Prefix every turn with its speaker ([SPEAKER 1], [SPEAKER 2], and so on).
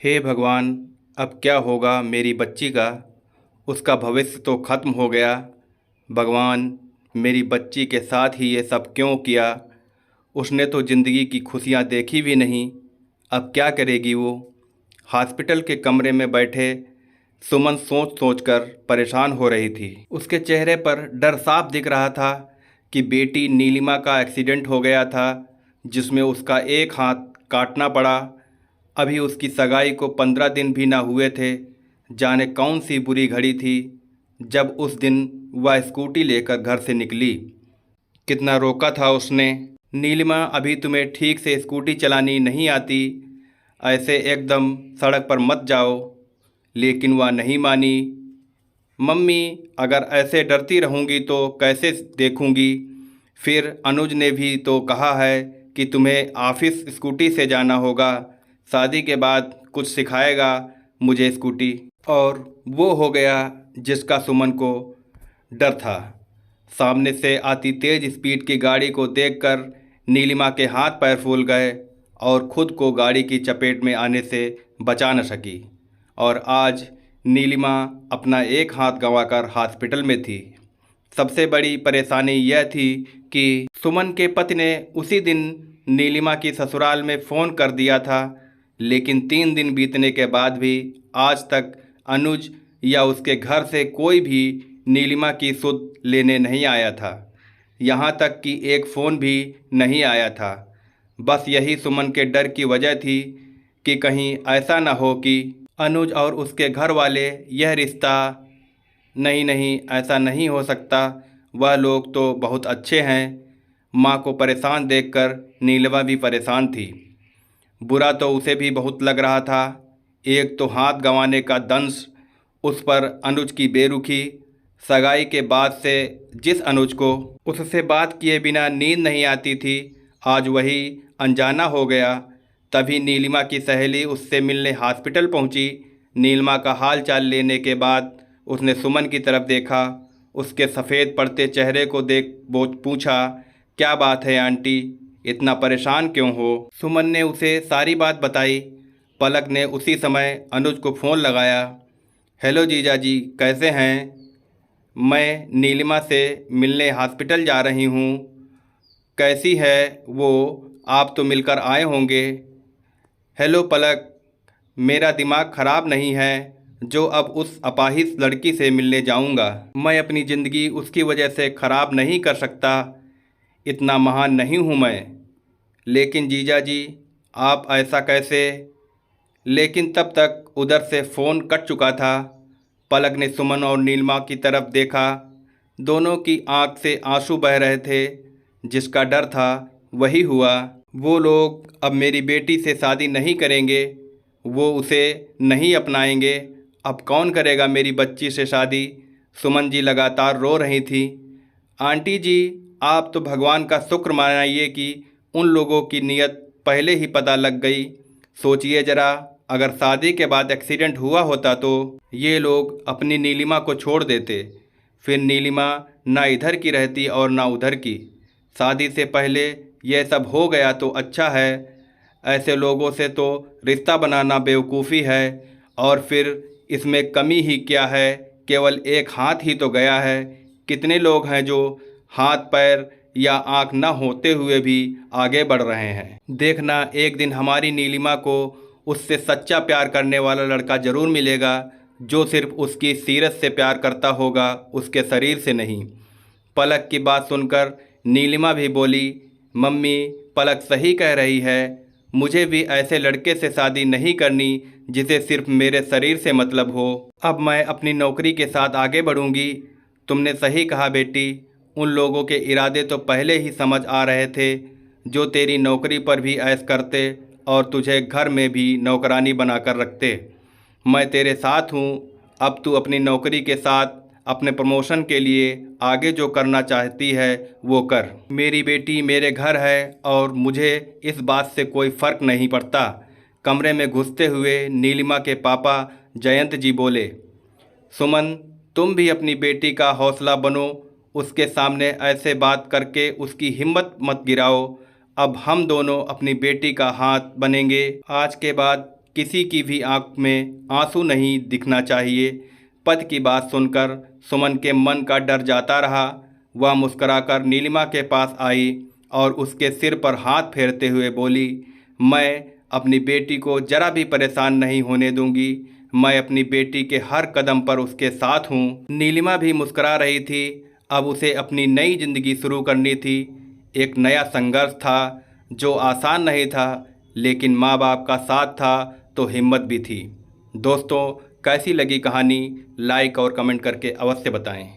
[SPEAKER 1] हे भगवान, अब क्या होगा मेरी बच्ची का। उसका भविष्य तो ख़त्म हो गया। भगवान, मेरी बच्ची के साथ ही ये सब क्यों किया। उसने तो ज़िंदगी की खुशियाँ देखी भी नहीं। अब क्या करेगी वो। हॉस्पिटल के कमरे में बैठे सुमन सोच सोच कर परेशान हो रही थी। उसके चेहरे पर डर साफ दिख रहा था कि बेटी नीलिमा का एक्सीडेंट हो गया था, जिसमें उसका एक हाथ काटना पड़ा। अभी उसकी सगाई को 15 दिन भी ना हुए थे। जाने कौन सी बुरी घड़ी थी जब उस दिन वह स्कूटी लेकर घर से निकली। कितना रोका था उसने, नीलिमा अभी तुम्हें ठीक से स्कूटी चलानी नहीं आती, ऐसे एकदम सड़क पर मत जाओ। लेकिन वह नहीं मानी। मम्मी, अगर ऐसे डरती रहूँगी तो कैसे देखूँगी। फिर अनुज ने भी तो कहा है कि तुम्हें ऑफिस स्कूटी से जाना होगा। शादी के बाद कुछ सिखाएगा मुझे स्कूटी। और वो हो गया जिसका सुमन को डर था। सामने से आती तेज़ स्पीड की गाड़ी को देखकर नीलिमा के हाथ पैर फूल गए और खुद को गाड़ी की चपेट में आने से बचा न सकी। और आज नीलिमा अपना एक हाथ गंवाकर हॉस्पिटल में थी। सबसे बड़ी परेशानी यह थी कि सुमन के पति ने उसी दिन नीलिमा की ससुराल में फ़ोन कर दिया था, लेकिन 3 दिन बीतने के बाद भी आज तक अनुज या उसके घर से कोई भी नीलिमा की सुध लेने नहीं आया था। यहाँ तक कि एक फ़ोन भी नहीं आया था। बस यही सुमन के डर की वजह थी कि कहीं ऐसा न हो कि अनुज और उसके घर वाले यह रिश्ता, नहीं नहीं ऐसा नहीं हो सकता, वह लोग तो बहुत अच्छे हैं। माँ को परेशान देखकर नीलिमा भी परेशान थी। बुरा तो उसे भी बहुत लग रहा था। एक तो हाथ गंवाने का दंश, उस पर अनुज की बेरुखी। सगाई के बाद से जिस अनुज को उससे बात किए बिना नींद नहीं आती थी, आज वही अनजाना हो गया। तभी नीलिमा की सहेली उससे मिलने हॉस्पिटल पहुंची। नीलिमा का हाल चाल लेने के बाद उसने सुमन की तरफ देखा। उसके सफ़ेद पड़ते चेहरे को देख वो पूछा, क्या बात है आंटी, इतना परेशान क्यों हो। सुमन ने उसे सारी बात बताई। पलक ने उसी समय अनुज को फ़ोन लगाया। हेलो जीजा जी, कैसे हैं। मैं नीलिमा से मिलने हॉस्पिटल जा रही हूँ। कैसी है वो, आप तो मिलकर आए होंगे। हेलो पलक, मेरा दिमाग ख़राब नहीं है जो अब उस अपाहिज लड़की से मिलने जाऊंगा। मैं अपनी ज़िंदगी उसकी वजह से ख़राब नहीं कर सकता, इतना महान नहीं हूँ मैं। लेकिन जीजा जी, आप ऐसा कैसे। लेकिन तब तक उधर से फ़ोन कट चुका था। पलक ने सुमन और नीलिमा की तरफ देखा। दोनों की आंख से आंसू बह रहे थे। जिसका डर था वही हुआ। वो लोग अब मेरी बेटी से शादी नहीं करेंगे, वो उसे नहीं अपनाएंगे। अब कौन करेगा मेरी बच्ची से शादी। सुमन जी लगातार रो रही थी। आंटी जी, आप तो भगवान का शुक्र मनाइए कि उन लोगों की नीयत पहले ही पता लग गई। सोचिए ज़रा, अगर शादी के बाद एक्सीडेंट हुआ होता तो ये लोग अपनी नीलिमा को छोड़ देते। फिर नीलिमा ना इधर की रहती और ना उधर की। शादी से पहले यह सब हो गया तो अच्छा है। ऐसे लोगों से तो रिश्ता बनाना बेवकूफ़ी है। और फिर इसमें कमी ही क्या है, केवल एक हाथ ही तो गया है। कितने लोग हैं जो हाथ पैर या आँख न होते हुए भी आगे बढ़ रहे हैं। देखना, एक दिन हमारी नीलिमा को उससे सच्चा प्यार करने वाला लड़का ज़रूर मिलेगा, जो सिर्फ उसकी सीरत से प्यार करता होगा, उसके शरीर से नहीं। पलक की बात सुनकर नीलिमा भी बोली, मम्मी, पलक सही कह रही है। मुझे भी ऐसे लड़के से शादी नहीं करनी जिसे सिर्फ मेरे शरीर से मतलब हो। अब मैं अपनी नौकरी के साथ आगे बढ़ूंगी। तुमने सही कहा बेटी, उन लोगों के इरादे तो पहले ही समझ आ रहे थे, जो तेरी नौकरी पर भी ऐश करते और तुझे घर में भी नौकरानी बनाकर रखते। मैं तेरे साथ हूँ। अब तू अपनी नौकरी के साथ अपने प्रमोशन के लिए आगे जो करना चाहती है वो कर। मेरी बेटी मेरे घर है और मुझे इस बात से कोई फ़र्क नहीं पड़ता। कमरे में घुसते हुए नीलिमा के पापा जयंत जी बोले, सुमन, तुम भी अपनी बेटी का हौसला बनो। उसके सामने ऐसे बात करके उसकी हिम्मत मत गिराओ। अब हम दोनों अपनी बेटी का हाथ बनेंगे। आज के बाद किसी की भी आंख में आंसू नहीं दिखना चाहिए। पति की बात सुनकर सुमन के मन का डर जाता रहा। वह मुस्कुराकर नीलिमा के पास आई और उसके सिर पर हाथ फेरते हुए बोली, मैं अपनी बेटी को जरा भी परेशान नहीं होने दूंगी। मैं अपनी बेटी के हर कदम पर उसके साथ हूँ। नीलिमा भी मुस्कुरा रही थी। अब उसे अपनी नई जिंदगी शुरू करनी थी। एक नया संघर्ष था जो आसान नहीं था, लेकिन माँ बाप का साथ था तो हिम्मत भी थी। दोस्तों, कैसी लगी कहानी? लाइक और कमेंट करके अवश्य बताएं।